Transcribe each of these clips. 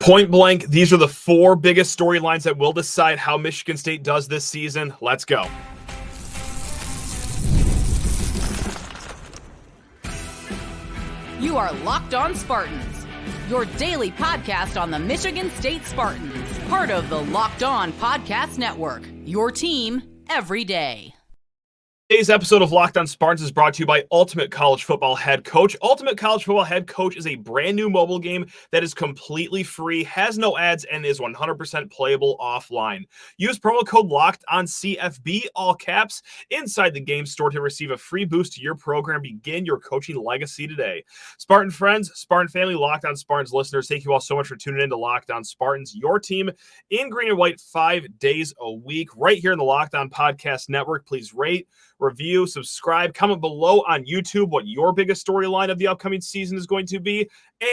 Point blank, these are the four biggest storylines that will decide how Michigan State does this season. Let's go. You are Locked On Spartans, your daily podcast on the Michigan State Spartans, part of the Locked On Podcast Network, your team every day. Today's episode of Locked On Spartans is brought to you by Ultimate College Football Head Coach. Ultimate College Football Head Coach is a brand new mobile game that is completely free, has no ads, and is 100% playable offline. Use promo code LOCKEDONCFB, all caps, inside the game store to receive a free boost to your program. Begin your coaching legacy today. Spartan friends, Spartan family, Locked On Spartans listeners, thank you all so much for tuning in to Locked On Spartans, your team in green and white 5 days a week, right here in the Locked On Podcast Network. Please rate, review, subscribe, comment below on YouTube what your biggest storyline of the upcoming season is going to be,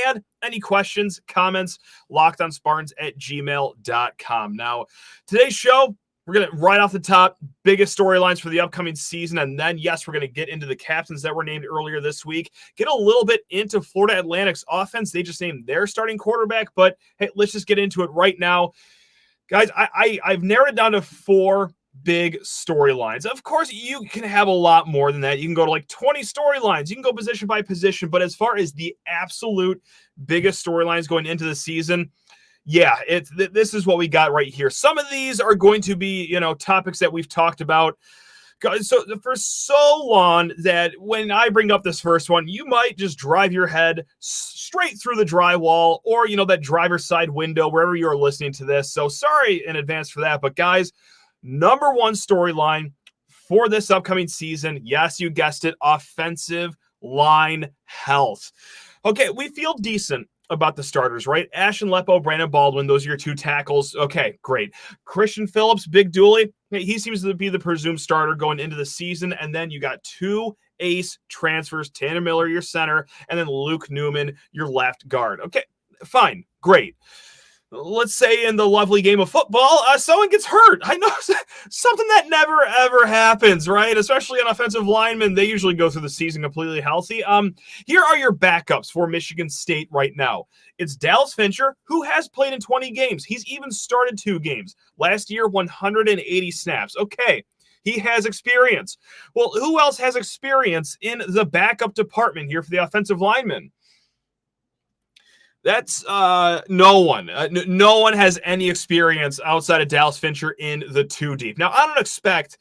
and any questions, comments, lockedonspartans@gmail.com. Now, today's show, we're going to, right off the top, biggest storylines for the upcoming season, and then, yes, we're going to get into the captains that were named earlier this week, get a little bit into Florida Atlantic's offense. They just named their starting quarterback, but hey, let's just get into it right now. Guys, I've narrowed it down to four big storylines. Of course, you can have a lot more than that. You can go to like 20 storylines. You can go position by position. But as far as the absolute biggest storylines going into the season, yeah, this is what we got right here. Some of these are going to be, topics that we've talked about for so long that when I bring up this first one, you might just drive your head straight through the drywall or, that driver's side window, wherever you're listening to this. So sorry in advance for that. But guys, number one storyline for this upcoming season, yes, you guessed it, offensive line health. Okay, we feel decent about the starters, right? Ashton Lepo, Brandon Baldwin, those are your two tackles. Okay, great. Christian Phillips, Big Dooley, he seems to be the presumed starter going into the season. And then you got two ace transfers, Tanner Miller, your center, and then Luke Newman, your left guard. Okay, fine, great. Let's say in the lovely game of football, someone gets hurt. I know something that never, ever happens, right? Especially on offensive linemen. They usually go through the season completely healthy. Here are your backups for Michigan State right now. It's Alex Fancher, who has played in 20 games. He's even started 2 games. Last year, 180 snaps. Okay, he has experience. Well, who else has experience in the backup department here for the offensive linemen? That's no one. No one has any experience outside of Alex Fancher in the 2 deep. Now, I don't expect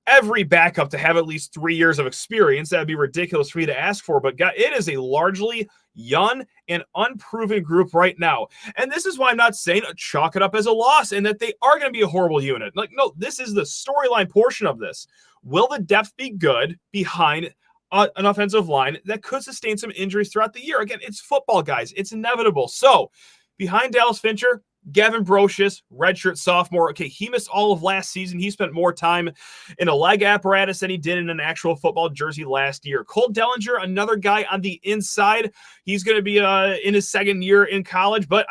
every backup to have at least 3 years of experience. That would be ridiculous for you to ask for. But it is a largely young and unproven group right now. And this is why I'm not saying chalk it up as a loss and that they are going to be a horrible unit. No, this is the storyline portion of this. Will the depth be good behind an offensive line that could sustain some injuries throughout the year? Again, it's football, guys. It's inevitable. So, behind Alex Fancher, Gavin Brocious, redshirt sophomore. Okay, he missed all of last season. He spent more time in a leg apparatus than he did in an actual football jersey last year. Cole Dellinger, another guy on the inside. He's going to be in his second year in college, but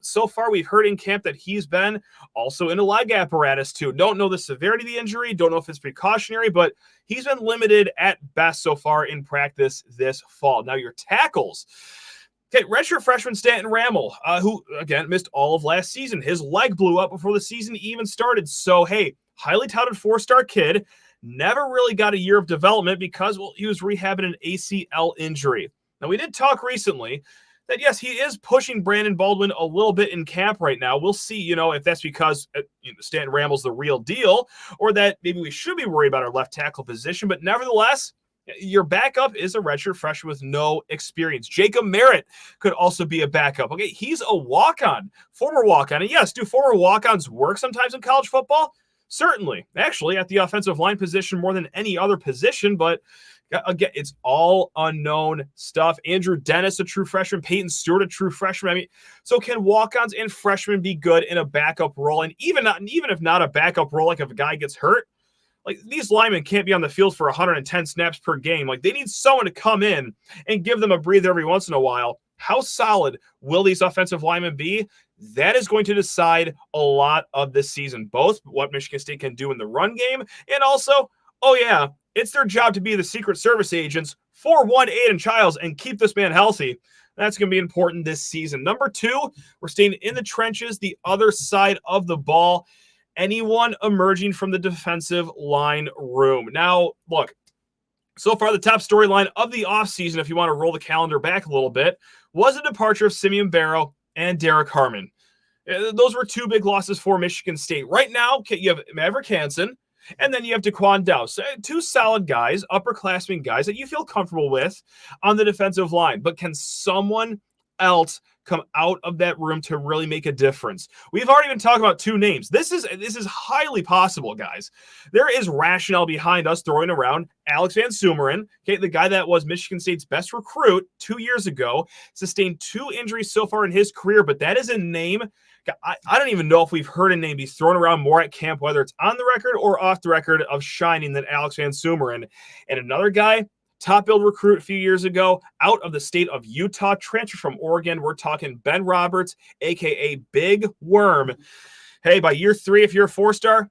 so far we've heard in camp that he's been also in a leg apparatus too. Don't know the severity of the injury. Don't know if it's precautionary, but he's been limited at best so far in practice this fall. Now your tackles. Okay, redshirt freshman Stanton Ramel, who, again, missed all of last season. His leg blew up before the season even started. So, hey, highly touted 4-star kid. Never really got a year of development because, he was rehabbing an ACL injury. Now, we did talk recently that, yes, he is pushing Brandon Baldwin a little bit in camp right now. We'll see, if that's because Stanton Ramel's the real deal or that maybe we should be worried about our left tackle position. But nevertheless, your backup is a redshirt freshman with no experience. Jacob Merritt could also be a backup. Okay, he's a walk-on, former walk-on. And yes, do former walk-ons work sometimes in college football? Certainly. Actually, at the offensive line position more than any other position, but again, it's all unknown stuff. Andrew Dennis, a true freshman. Peyton Stewart, a true freshman. So can walk-ons and freshmen be good in a backup role? And even if not a backup role, like if a guy gets hurt, these linemen can't be on the field for 110 snaps per game. They need someone to come in and give them a breather every once in a while. How solid will these offensive linemen be? That is going to decide a lot of this season, both what Michigan State can do in the run game and also, it's their job to be the Secret Service agents for one Aidan Chiles and keep this man healthy. That's going to be important this season. Number 2, we're staying in the trenches, the other side of the ball. Anyone emerging from the defensive line room. Now, look, so far the top storyline of the offseason, if you want to roll the calendar back a little bit, was the departure of Simeon Barrow and Derek Harmon. Those were 2 big losses for Michigan State. Right now, you have Maverick Hansen, and then you have Daquan Dowse. 2 solid guys, upperclassmen guys that you feel comfortable with on the defensive line. But can someone else come out of that room to really make a difference? We've already been talking about 2 names. This is highly possible, guys. There is rationale behind us throwing around Alex VanSumeren, okay, the guy that was Michigan State's best recruit 2 years ago, sustained 2 injuries so far in his career, but that is a name. I don't even know if we've heard a name be thrown around more at camp, whether it's on the record or off the record, of shining than Alex VanSumeren. And another guy, top billed recruit a few years ago, out of the state of Utah, transfer from Oregon. We're talking Ben Roberts, a.k.a. Big Worm. Hey, by year 3, if you're a 4-star,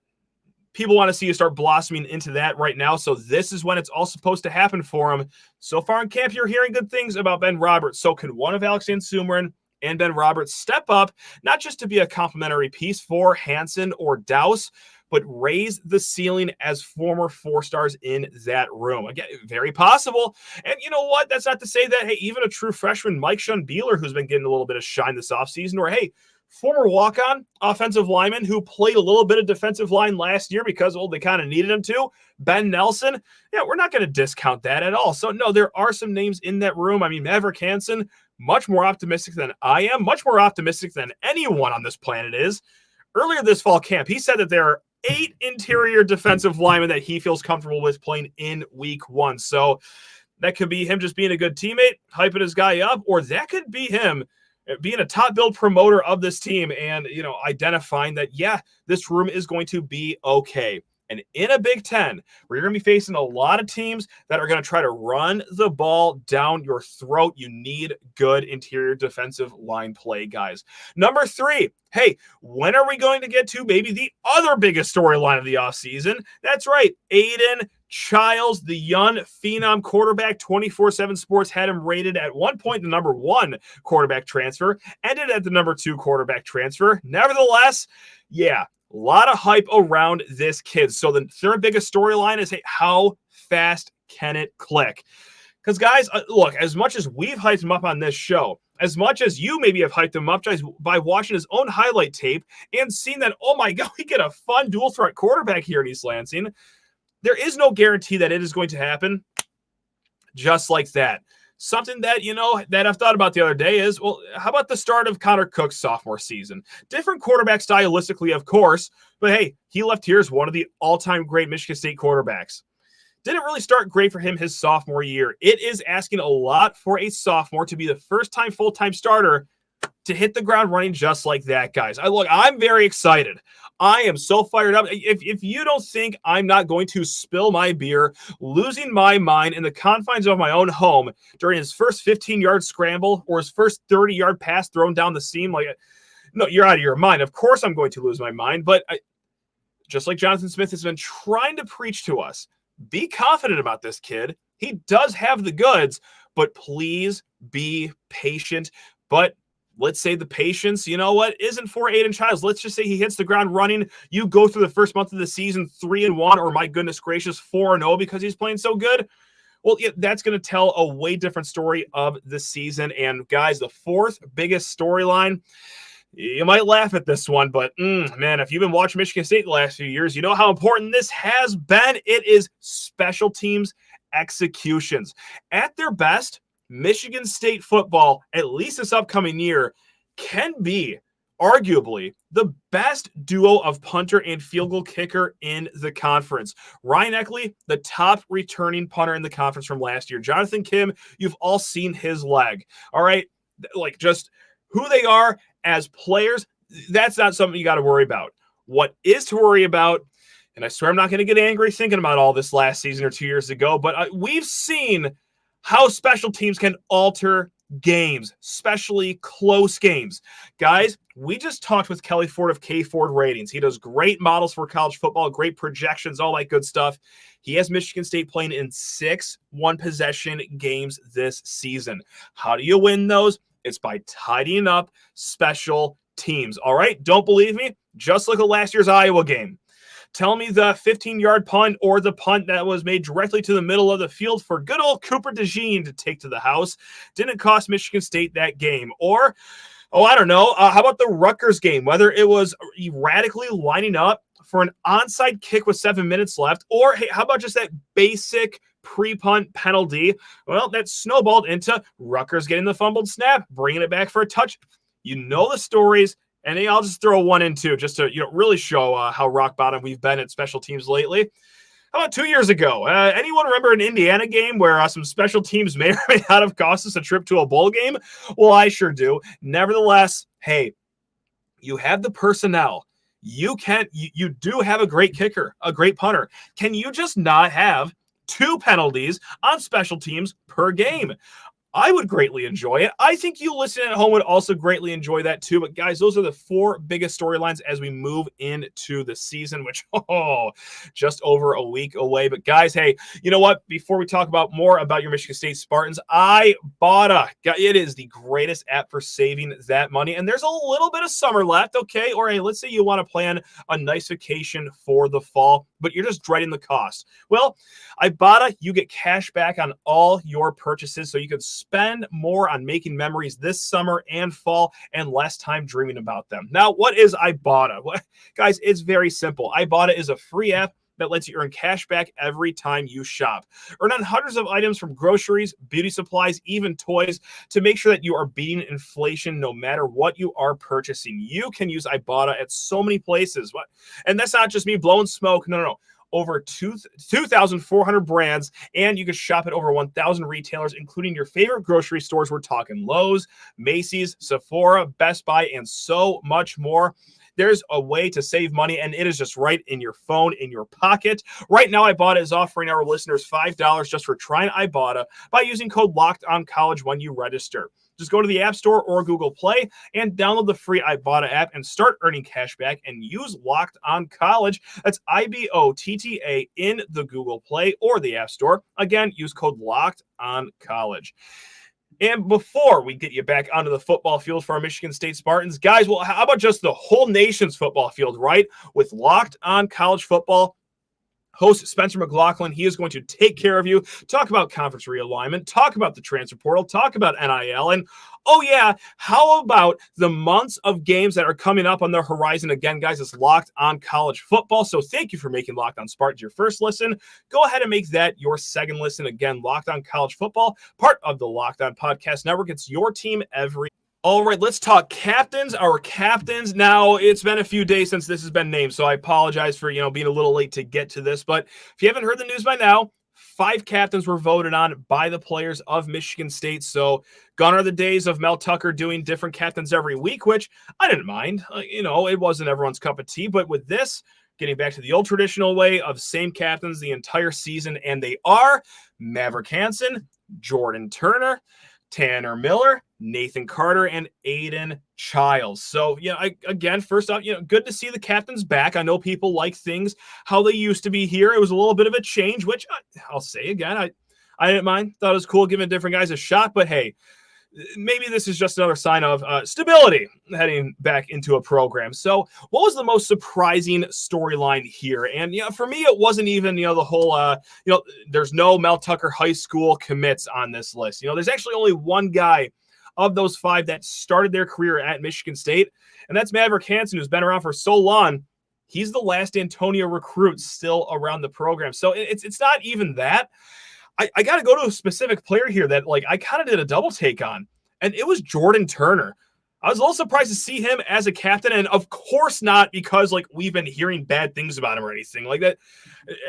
people want to see you start blossoming into that right now. So this is when it's all supposed to happen for him. So far in camp, you're hearing good things about Ben Roberts. So can one of Alex VanSumeren and Ben Roberts step up, not just to be a complimentary piece for Hansen or Dowse, but raise the ceiling as former 4-stars in that room? Again, very possible. And you know what? That's not to say that, hey, even a true freshman, Mike Shunbeeler, who's been getting a little bit of shine this offseason, or hey, former walk-on offensive lineman who played a little bit of defensive line last year because, well, they kind of needed him to, Ben Nelson. Yeah, we're not going to discount that at all. So, no, there are some names in that room. I mean, Maverick Hansen, much more optimistic than I am, much more optimistic than anyone on this planet is. Earlier this fall camp, he said that there are 8 interior defensive linemen that he feels comfortable with playing in week 1. So that could be him just being a good teammate, hyping his guy up, or that could be him being a top build promoter of this team and, you know, identifying that, yeah, this room is going to be okay. And in a Big Ten, where you're going to be facing a lot of teams that are going to try to run the ball down your throat, you need good interior defensive line play, guys. Number 3, hey, when are we going to get to maybe the other biggest storyline of the offseason? That's right, Aidan Chiles, the young phenom quarterback. 24/7 Sports had him rated at one point the number 1 quarterback transfer, ended at the number 2 quarterback transfer. Nevertheless, yeah, a lot of hype around this kid. So the third biggest storyline is, hey, how fast can it click? Because, guys, look, as much as we've hyped him up on this show, as much as you maybe have hyped him up just by watching his own highlight tape and seeing that, oh, my God, we get a fun dual-threat quarterback here in East Lansing, there is no guarantee that it is going to happen just like that. Something that, you know, that I've thought about the other day is, well, how about the start of Connor Cook's sophomore season? Different quarterback stylistically, of course, but hey, he left here as one of the all-time great Michigan State quarterbacks. Didn't really start great for him his sophomore year. It is asking a lot for a sophomore to be the first-time full-time starter to hit the ground running just like that, guys. I'm very excited. I am so fired up. If you don't think I'm not going to spill my beer, losing my mind in the confines of my own home during his first 15-yard scramble or his first 30-yard pass thrown down the seam, no, you're out of your mind. Of course I'm going to lose my mind, but just like Jonathan Smith has been trying to preach to us, be confident about this kid. He does have the goods, but please be patient. But let's say the patience, you know what, isn't for Aidan Chiles. Let's just say he hits the ground running. You go through the first month of the season 3-1, or my goodness gracious, 4-0 because he's playing so good. Well, yeah, that's going to tell a way different story of the season. And guys, the fourth biggest storyline, you might laugh at this one, but man, if you've been watching Michigan State the last few years, you know how important this has been. It is special teams executions. At their best, Michigan State football, at least this upcoming year, can be arguably the best duo of punter and field goal kicker in the conference. Ryan Eckley, the top returning punter in the conference from last year. Jonathan Kim, you've all seen his leg. All right, just who they are as players, that's not something you got to worry about. What is to worry about, and I swear I'm not going to get angry thinking about all this last season or 2 years ago, but we've seen how special teams can alter games, especially close games. Guys, we just talked with Kelly Ford of K Ford Ratings. He does great models for college football, great projections, all that good stuff. He has Michigan State playing in 6 one-possession games this season. How do you win those? It's by tidying up special teams. All right, don't believe me? Just look at last year's Iowa game. Tell me the 15-yard punt or the punt that was made directly to the middle of the field for good old Cooper DeJean to take to the house didn't cost Michigan State that game. Or, I don't know, how about the Rutgers game? Whether it was erratically lining up for an onside kick with 7 minutes left, or hey, how about just that basic pre-punt penalty? Well, that snowballed into Rutgers getting the fumbled snap, bringing it back for a touch. You know the stories. And I'll just throw one in too, just to really show how rock bottom we've been at special teams lately. How about 2 years ago? Anyone remember an Indiana game where some special teams may or may not have cost us a trip to a bowl game? Well, I sure do. Nevertheless, hey, you have the personnel. You do have a great kicker, a great punter. Can you just not have 2 penalties on special teams per game? I would greatly enjoy it. I think you listening at home would also greatly enjoy that too. But guys, those are the 4 biggest storylines as we move into the season, which, just over a week away. But guys, hey, you know what? Before we talk about more about your Michigan State Spartans, Ibata, it is the greatest app for saving that money. And there's a little bit of summer left, okay? Or hey, let's say you want to plan a nice vacation for the fall, but you're just dreading the cost. Well, Ibata, you get cash back on all your purchases, so you can spend more on making memories this summer and fall and less time dreaming about them. Now, what is Ibata? Guys, it's very simple. Ibata is a free app that lets you earn cash back every time you shop. Earn on hundreds of items from groceries, beauty supplies, even toys to make sure that you are beating inflation no matter what you are purchasing. You can use Ibata at so many places. And that's not just me blowing smoke. No. Over 2,400 brands, and you can shop at over 1,000 retailers, including your favorite grocery stores. We're talking Lowe's, Macy's, Sephora, Best Buy, and so much more. There's a way to save money, and it is just right in your phone, in your pocket. Right now, Ibata is offering our listeners $5 just for trying Ibata by using code LOCKEDONCollege when you register. Just go to the App Store or Google Play and download the free Ibata app and start earning cash back and use Locked On College. That's IBOTTA in the Google Play or the App Store. Again, use code Locked On College. And before we get you back onto the football field for our Michigan State Spartans, guys, well, how about just the whole nation's football field, right? With Locked On College Football, host Spencer McLaughlin, he is going to take care of you, talk about conference realignment, talk about the transfer portal, talk about NIL, and oh yeah, how about the months of games that are coming up on the horizon? Again, guys, it's Locked On College Football, so thank you for making Locked On Spartans your first listen. Go ahead and make that your second listen. Again, Locked On College Football, part of the Locked On Podcast Network. It's your team every. All right, let's talk captains. Our captains. Now, it's been a few days since this has been named, so I apologize for, being a little late to get to this. But if you haven't heard the news by now, 5 captains were voted on by the players of Michigan State. So gone are the days of Mel Tucker doing different captains every week, which I didn't mind. It wasn't everyone's cup of tea. But with this, getting back to the old traditional way of same captains the entire season, and they are Maverick Hansen, Jordan Turner, Tanner Miller, Nathan Carter, and Aidan Chiles. So, again, first off, good to see the captains back. I know people like things how they used to be here. It was a little bit of a change, which I'll say again, I didn't mind. Thought it was cool giving different guys a shot, but hey, maybe this is just another sign of stability heading back into a program. So what was the most surprising storyline here? And, for me, it wasn't even, the whole, there's no Mel Tucker high school commits on this list. There's actually only one guy of those 5 that started their career at Michigan State, and that's Maverick Hansen, who's been around for so long. He's the last Antonio recruit still around the program. So it's not even that. I got to go to a specific player here that I kind of did a double take on, and it was Jordan Turner. I was a little surprised to see him as a captain, and of course not because we've been hearing bad things about him or anything like that.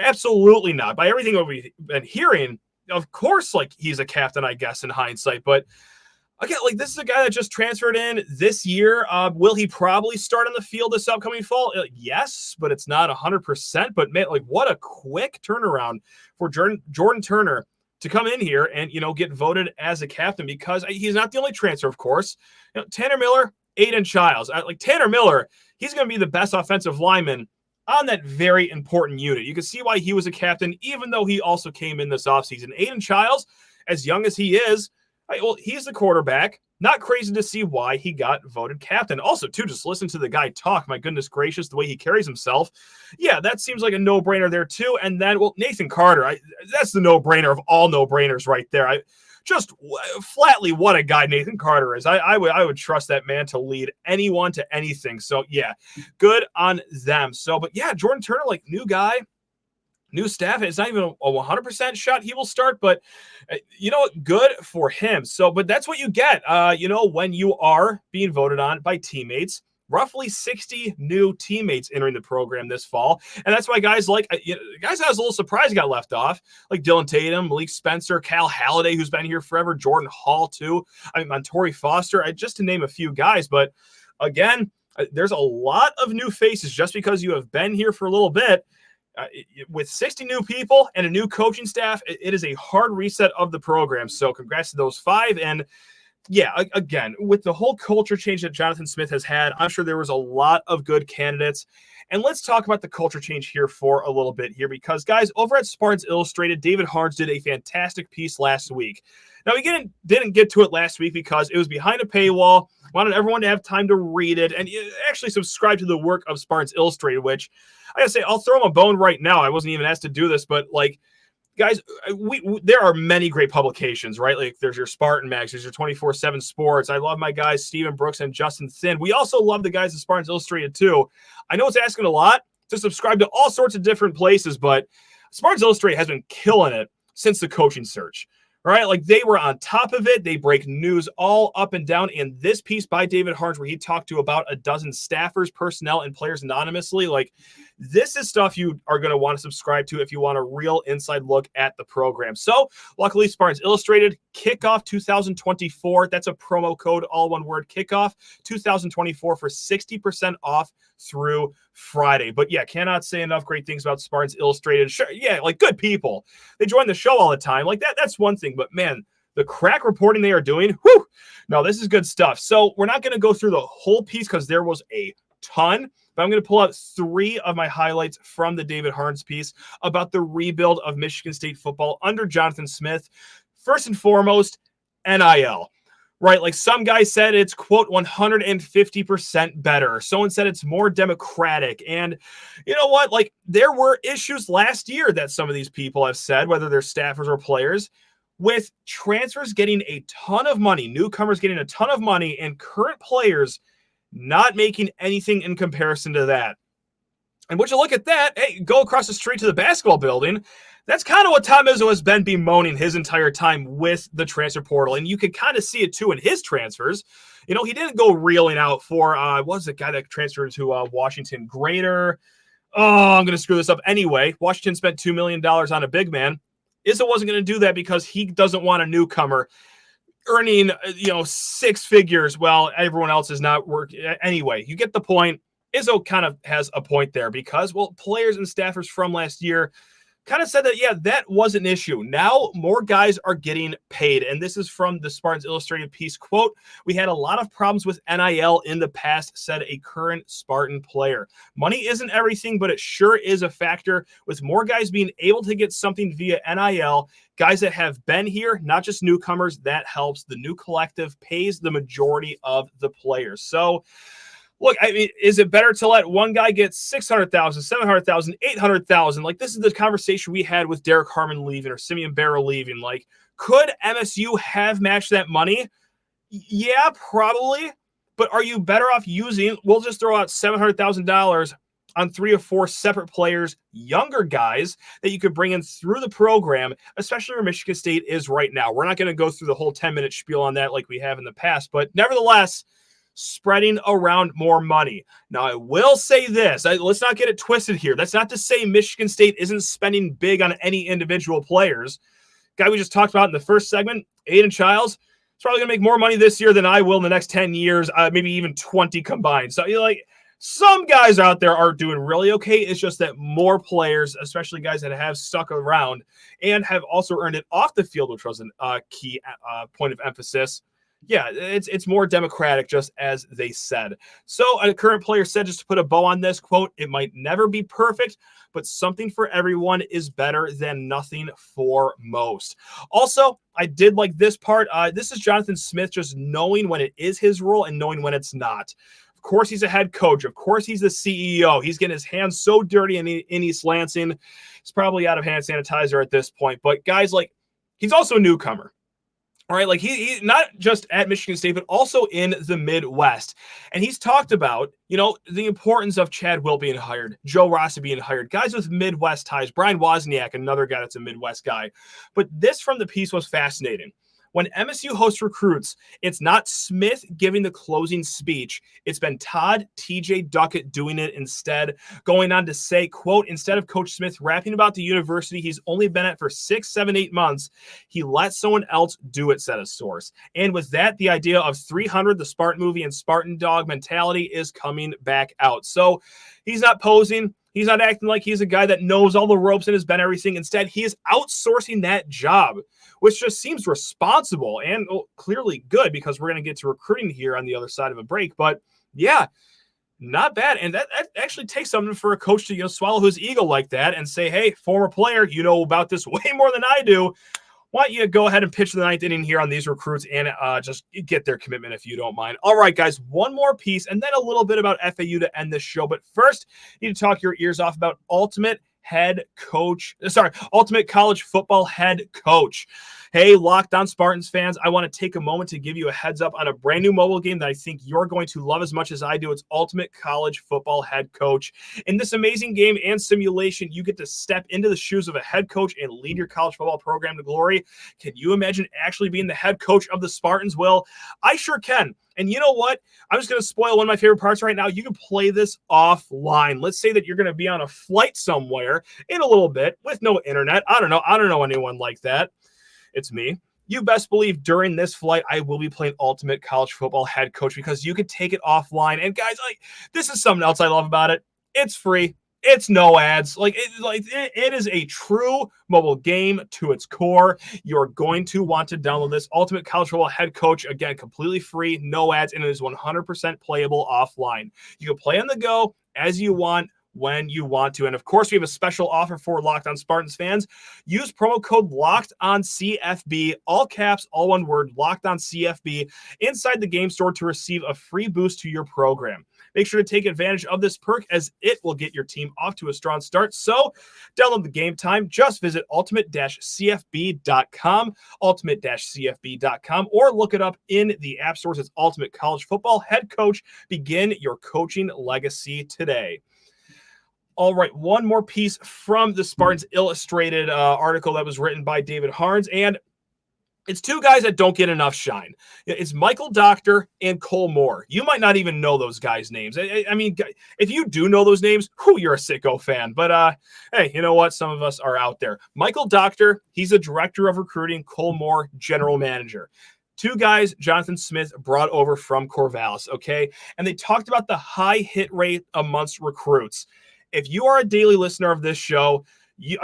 Absolutely not. By everything that we've been hearing, of course, he's a captain, I guess, in hindsight. But again, this is a guy that just transferred in this year. Will he probably start on the field this upcoming fall? Yes, but it's not 100%. But man, what a quick turnaround for Jordan Turner to come in here and, get voted as a captain because he's not the only transfer, of course. Tanner Miller, Aidan Chiles. Tanner Miller, he's going to be the best offensive lineman on that very important unit. You can see why he was a captain, even though he also came in this offseason. Aidan Chiles, as young as he is, he's the quarterback. Not crazy to see why he got voted captain. Also, too, just listen to the guy talk. My goodness gracious, the way he carries himself. Yeah, that seems like a no-brainer there, too. And then, Nathan Carter, that's the no-brainer of all no-brainers right there. Just flatly what a guy Nathan Carter is. I would trust that man to lead anyone to anything. So, yeah, good on them. So, but yeah, Jordan Turner, new guy. New staff. It's not even a 100% shot he will start, but good for him. So, but that's what you get, when you are being voted on by teammates. Roughly 60 new teammates entering the program this fall. And that's why guys I was a little surprised got left off, like Dylan Tatum, Malik Spencer, Cal Halliday, who's been here forever, Jordan Hall, too. Montori Foster, just to name a few guys. But again, there's a lot of new faces just because you have been here for a little bit. With 60 new people and a new coaching staff, it is a hard reset of the program. So congrats to those 5. And yeah, again, with the whole culture change that Jonathan Smith has had, I'm sure there was a lot of good candidates. And let's talk about the culture change here for a little bit here, because guys, over at Spartans Illustrated, David Harns did a fantastic piece last week. Now, we didn't get to it last week because it was behind a paywall. Wanted everyone to have time to read it and actually subscribe to the work of Spartans Illustrated, which I gotta say, I'll throw them a bone right now. I wasn't even asked to do this, but guys, there are many great publications, right? There's your Spartan Mags, there's your 24/7 Sports. I love my guys, Stephen Brooks and Justin Thin. We also love the guys at Spartans Illustrated too. I know it's asking a lot to subscribe to all sorts of different places, but Spartans Illustrated has been killing it since the coaching search. Right? They were on top of it. They break news all up and down. And this piece by David Harns, where he talked to about a dozen staffers, personnel, and players anonymously, this is stuff you are going to want to subscribe to if you want a real inside look at the program. So luckily, Spartans Illustrated, Kickoff 2024. That's a promo code, all one word, Kickoff 2024 for 60% off through Friday. But yeah, cannot say enough great things about Spartans Illustrated. Sure, yeah, good people. They join the show all the time. That's one thing. But man, the crack reporting they are doing, whew, no, this is good stuff. So we're not going to go through the whole piece because there was a ton, but I'm going to pull out 3 of my highlights from the David Harns piece about the rebuild of Michigan State football under Jonathan Smith. First and foremost, NIL. Right, some guys said it's, quote, 150% better. Someone said it's more democratic. And you know what? There were issues last year that some of these people have said, whether they're staffers or players, with transfers getting a ton of money, newcomers getting a ton of money, and current players not making anything in comparison to that. And would you look at that? Hey, go across the street to the basketball building. That's kind of what Tom Izzo has been bemoaning his entire time with the transfer portal. And you could kind of see it, too, in his transfers. He didn't go reeling out for, what was the guy that transferred to Washington? Greater. Oh, I'm going to screw this up. Anyway, Washington spent $2 million on a big man. Izzo wasn't going to do that because he doesn't want a newcomer earning, 6 figures while everyone else is not working. Anyway, you get the point. Izzo kind of has a point there because, players and staffers from last year kind of said that, yeah, that was an issue. Now more guys are getting paid. And this is from the Spartans Illustrated piece. Quote, "We had a lot of problems with NIL in the past," said a current Spartan player. "Money isn't everything, but it sure is a factor. With more guys being able to get something via NIL, guys that have been here, not just newcomers, that helps. The new collective pays the majority of the players." So, look, is it better to let one guy get 600,000, 700,000, 800,000? This is the conversation we had with Derek Harmon leaving or Simeon Barrow leaving. Could MSU have matched that money? Yeah, probably. But are you better off we'll just throw out $700,000 on 3 or 4 separate players, younger guys that you could bring in through the program, especially where Michigan State is right now. We're not going to go through the whole 10-minute spiel on that like we have in the past, but nevertheless, spreading around more money. Now, I will say this. Let's not get it twisted here. That's not to say Michigan State isn't spending big on any individual players. Guy we just talked about in the first segment, Aidan Chiles, is probably going to make more money this year than I will in the next 10 years, maybe even 20 combined. So, Some guys out there are doing really okay. It's just that more players, especially guys that have stuck around and have also earned it off the field, which was a key point of emphasis. Yeah, it's more democratic, just as they said. So a current player said, just to put a bow on this, quote, "It might never be perfect, but something for everyone is better than nothing for most." Also, I did like this part. This is Jonathan Smith just knowing when it is his role and knowing when it's not. Of course, he's a head coach. Of course, he's the CEO. He's getting his hands so dirty in East Lansing. He's probably out of hand sanitizer at this point. But guys, like, he's also a newcomer. All right, like he not just at Michigan State, but also in the Midwest. And he's talked about, the importance of Chad Wilt being hired, Joe Rossi being hired, guys with Midwest ties, Brian Wozniak, another guy that's a Midwest guy. But this from the piece was fascinating. When MSU hosts recruits, it's not Smith giving the closing speech. It's been Todd TJ Ducket doing it instead, going on to say, quote, "Instead of Coach Smith rapping about the university he's only been at for 6, 7, 8 months, he let someone else do it," said a source. And with that, the idea of 300, the Spartan movie, and Spartan dog mentality is coming back out. So he's not posing. He's not acting like he's a guy that knows all the ropes and has been everything. Instead, he is outsourcing that job, which just seems responsible and clearly good, because we're going to get to recruiting here on the other side of a break. But yeah, not bad. And that actually takes something for a coach to swallow his ego like that and say, "Hey, former player, you know about this way more than I do. Why don't you go ahead and pitch the ninth inning here on these recruits and just get their commitment if you don't mind." All right, guys, one more piece and then a little bit about FAU to end this show. But first, you need to talk your ears off about Ultimate College Football Head Coach. Hey, Locked On Spartans fans, I want to take a moment to give you a heads up on a brand new mobile game that I think you're going to love as much as I do. It's Ultimate College Football Head Coach. In this amazing game and simulation, you get to step into the shoes of a head coach and lead your college football program to glory. Can you imagine actually being the head coach of the Spartans? Well, I sure can. And you know what? I'm just going to spoil one of my favorite parts right now. You can play this offline. Let's say that you're going to be on a flight somewhere in a little bit with no internet. I don't know anyone like that. It's me. You best believe during this flight, I will be playing Ultimate College Football Head Coach, because you could take it offline. And guys, this is something else I love about it. It's free. It's no ads. It is a true mobile game to its core. You're going to want to download this Ultimate College Football Head Coach. Again, completely free, no ads, and it is 100% playable offline. You can play on the go as you want, when you want to. And of course, we have a special offer for Locked On Spartans fans. Use promo code LOCKEDONCFB, all caps, all one word, LOCKEDONCFB, inside the game store to receive a free boost to your program. Make sure to take advantage of this perk, as it will get your team off to a strong start. So download the Gametime. Just visit ultimate-cfb.com, ultimate-cfb.com, or look it up in the app stores. It's Ultimate College Football Head Coach. Begin your coaching legacy today. All right, one more piece from the Spartans Illustrated article that was written by David Harns, and it's two guys that don't get enough shine. It's Michael Doctor and Cole Moore. You might not even know those guys' names. I mean, if you do know those names, you're a sicko fan. But hey, you know what? Some of us are out there. Michael Doctor, he's a director of recruiting. Cole Moore, general manager. Two guys Jonathan Smith brought over from Corvallis, okay? And they talked about the high hit rate amongst recruits. If you are a daily listener of this show, you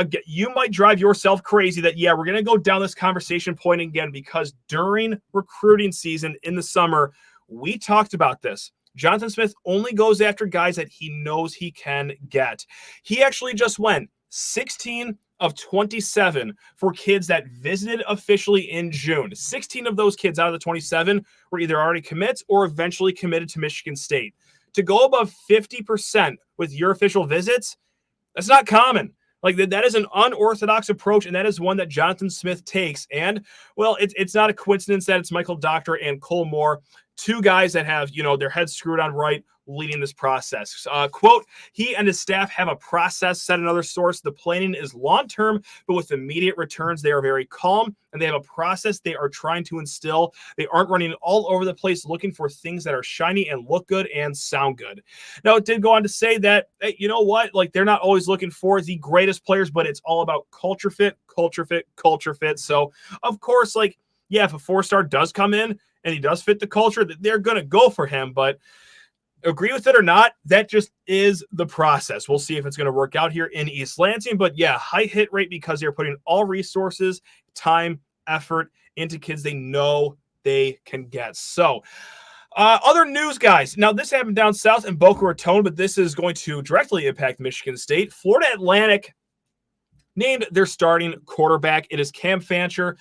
might drive yourself crazy that, we're going to go down this conversation point again, because during recruiting season in the summer, we talked about this. Jonathan Smith only goes after guys that he knows he can get. He actually just went 16 of 27 for kids that visited officially in June. 16 of those kids out of the 27 were either already commits or eventually committed to Michigan State. To go above 50% with your official visits, that's not common. That is an unorthodox approach, and that is one that Jonathan Smith takes. And, well, it's not a coincidence that it's Michael Doctor and Cole Moore, two guys that have, their heads screwed on right, leading this process. Quote, he and his staff have a process, said another source. The planning is long-term, but with immediate returns, they are very calm, and they have a process they are trying to instill. They aren't running all over the place looking for things that are shiny and look good and sound good. Now, it did go on to say that, hey, you know what? They're not always looking for the greatest players, but it's all about culture fit. So, of course, if a 4-star does come in and he does fit the culture, they're going to go for him. But Agree with it or not, that just is the process. We'll see if it's going to work out here in East Lansing. But yeah, high hit rate because they're putting all resources, time, effort into kids they know they can get. So other news, guys. Now, this happened down south in Boca Raton, but this is going to directly impact Michigan State. Florida Atlantic named their starting quarterback. It is Cam Fancher,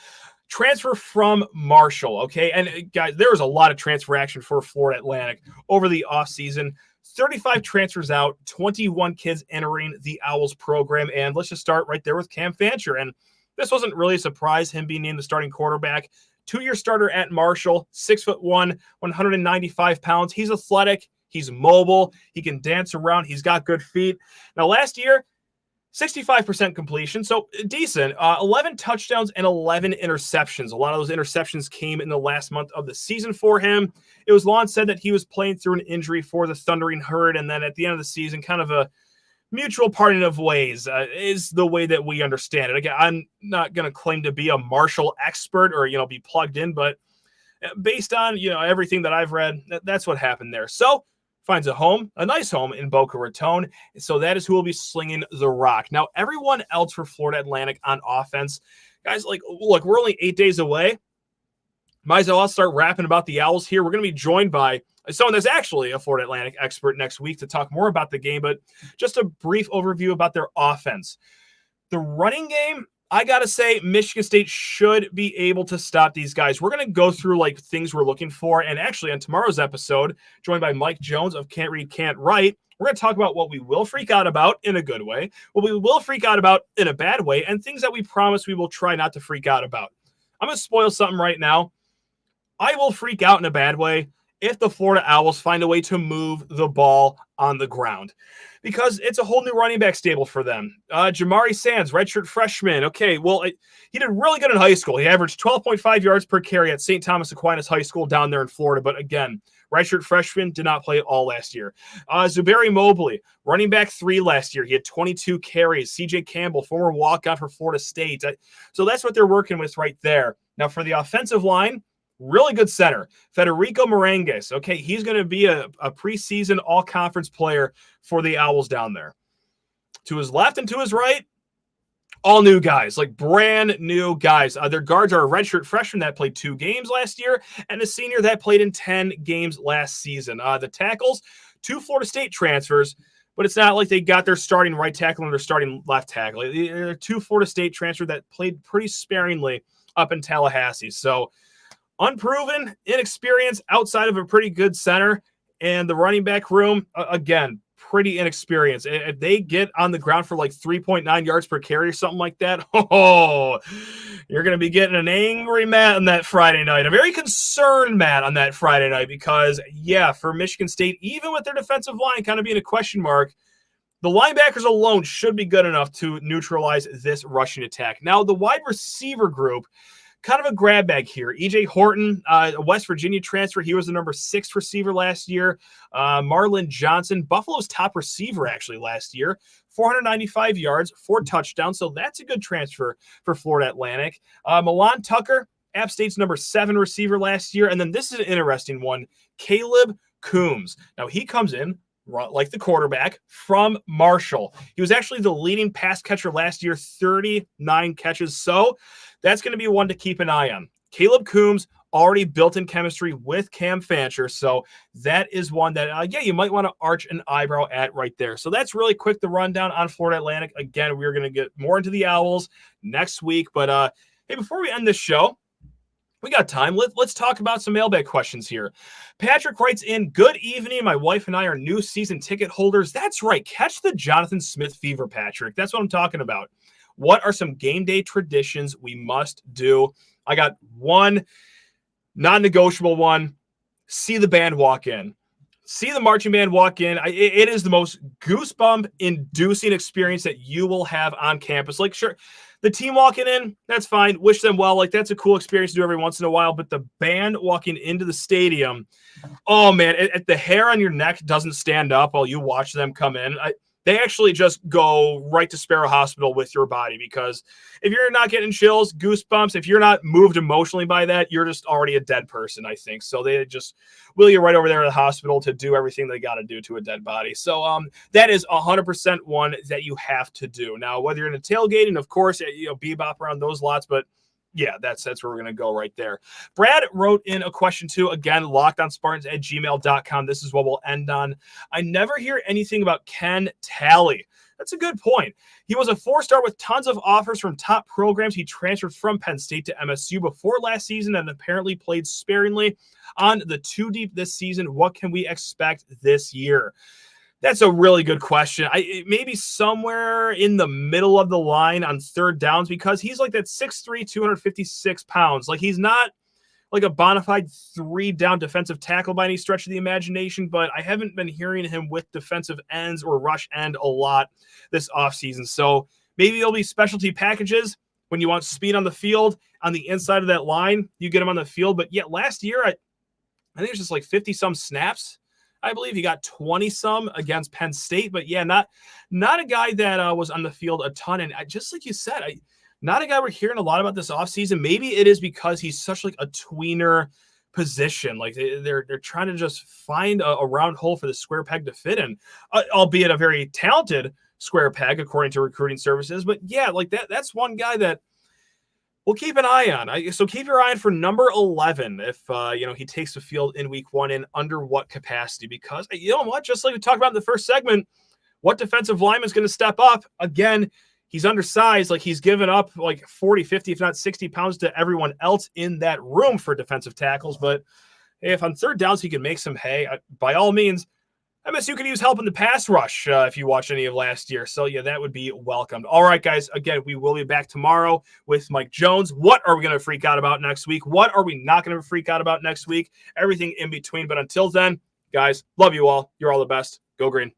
transfer from Marshall, okay? And guys, there was a lot of transfer action for Florida Atlantic over the offseason. 35 transfers out, 21 kids entering the Owls program. And let's just start right there with Cam Fancher. And this wasn't really a surprise, him being named the starting quarterback. 2-year starter at Marshall, 6'1", 195 pounds. He's athletic. He's mobile. He can dance around. He's got good feet. Now, last year, 65% completion, so decent. 11 touchdowns and 11 interceptions. A lot of those interceptions came in the last month of the season for him. It was long said that he was playing through an injury for the Thundering Herd, and then at the end of the season, kind of a mutual parting of ways is the way that we understand it. Again, I'm not going to claim to be a Marshall expert or, be plugged in, but based on, everything that I've read, that's what happened there. So finds a nice home in Boca Raton. So that is who will be slinging the rock. Now, everyone else for Florida Atlantic on offense, guys, look, we're only 8 days away. Might as well start rapping about the Owls here. We're going to be joined by someone that's actually a Florida Atlantic expert next week to talk more about the game, but just a brief overview about their offense. The running game, I got to say, Michigan State should be able to stop these guys. We're going to go through things we're looking for. And actually on tomorrow's episode, joined by Mike Jones of Can't Read, Can't Write, we're going to talk about what we will freak out about in a good way, what we will freak out about in a bad way, and things that we promise we will try not to freak out about. I'm going to spoil something right now. I will freak out in a bad way if the Florida Owls find a way to move the ball on the ground, because it's a whole new running back stable for them. Jamari Sands, redshirt freshman. Okay, well, he did really good in high school. He averaged 12.5 yards per carry at St. Thomas Aquinas High School down there in Florida. But again, redshirt freshman, did not play at all last year. Zuberi Mobley, running back 3 last year. He had 22 carries. CJ Campbell, former walk-on for Florida State. So that's what they're working with right there. Now for the offensive line, really good center, Federico Morangues. Okay, he's going to be a preseason all-conference player for the Owls down there. To his left and to his right, all new guys, brand new guys. Their guards are a redshirt freshman that played 2 games last year and a senior that played in 10 games last season. The tackles, 2 Florida State transfers, but it's not like they got their starting right tackle and their starting left tackle. They're 2 Florida State transfers that played pretty sparingly up in Tallahassee. So unproven, inexperienced outside of a pretty good center, and the running back room, again, pretty inexperienced. If they get on the ground for 3.9 yards per carry or something like that, you're going to be getting an angry Matt on that Friday night, a very concerned Matt on that Friday night, because, yeah, for Michigan State, even with their defensive line kind of being a question mark, the linebackers alone should be good enough to neutralize this rushing attack. Now, the wide receiver group, kind of a grab bag here. E.J. Horton, a West Virginia transfer. He was the number 6 receiver last year. Marlon Johnson, Buffalo's top receiver actually last year. 495 yards, 4 touchdowns. So that's a good transfer for Florida Atlantic. Milan Tucker, App State's number 7 receiver last year. And then this is an interesting one. Caleb Coombs. Now he comes in like the quarterback from Marshall. He was actually the leading pass catcher last year, 39 catches. So that's going to be one to keep an eye on. Caleb Coombs already built in chemistry with Cam Fancher. So that is one that, you might want to arch an eyebrow at right there. So that's really quick, the rundown on Florida Atlantic. Again, we're going to get more into the Owls next week. But hey, before we end this show, we got time. Let's talk about some mailbag questions here. Patrick writes in, good evening. My wife and I are new season ticket holders. That's right. Catch the Jonathan Smith fever, Patrick. That's what I'm talking about. What are some game day traditions we must do? I got one non-negotiable one. See the band walk in. See the marching band walk in. It is the most goosebump-inducing experience that you will have on campus. Sure, the team walking in, that's fine. Wish them well. That's a cool experience to do every once in a while. But the band walking into the stadium, oh, man, the hair on your neck doesn't stand up while you watch them come in. They actually just go right to Sparrow Hospital with your body, because if you're not getting chills, goosebumps, if you're not moved emotionally by that, you're just already a dead person, I think. So they just wheel you right over there to the hospital to do everything they got to do to a dead body. So that is 100% one that you have to do. Now, whether you're in a tailgating, of course, bebop around those lots, but yeah, that's where we're going to go right there. Brad wrote in a question too, again, lockedonspartans@gmail.com. This is what we'll end on. I never hear anything about Ken Talley. That's a good point. He was a 4-star with tons of offers from top programs. He transferred from Penn State to MSU before last season and apparently played sparingly on the 2 deep this season. What can we expect this year? That's a really good question. Maybe somewhere in the middle of the line on third downs, because he's like that 6'3", 256 pounds. Like, he's not like a bona fide 3-down defensive tackle by any stretch of the imagination, but I haven't been hearing him with defensive ends or rush end a lot this offseason. So maybe it'll be specialty packages when you want speed on the field on the inside of that line. You get him on the field. But yet last year, I think it's just like 50-some snaps. I believe he got 20-some against Penn State, but yeah, not a guy that was on the field a ton. And just like you said, not a guy we're hearing a lot about this offseason. Maybe it is because he's such like a tweener position. Like they're trying to just find a round hole for the square peg to fit in, albeit a very talented square peg according to recruiting services. But yeah, like that's one guy that we'll keep an eye on. So keep your eye on for number 11 if he takes the field in week 1, and under what capacity. Because you know what, just like we talked about in the first segment, what defensive lineman is going to step up? Again, he's undersized. Like, he's given up like 40, 50, if not 60 pounds to everyone else in that room for defensive tackles. But if on third downs he can make some hay, by all means, MSU could use help in the pass rush if you watch any of last year. So, yeah, that would be welcomed. All right, guys. Again, we will be back tomorrow with Mike Jones. What are we going to freak out about next week? What are we not going to freak out about next week? Everything in between. But until then, guys, love you all. You're all the best. Go Green.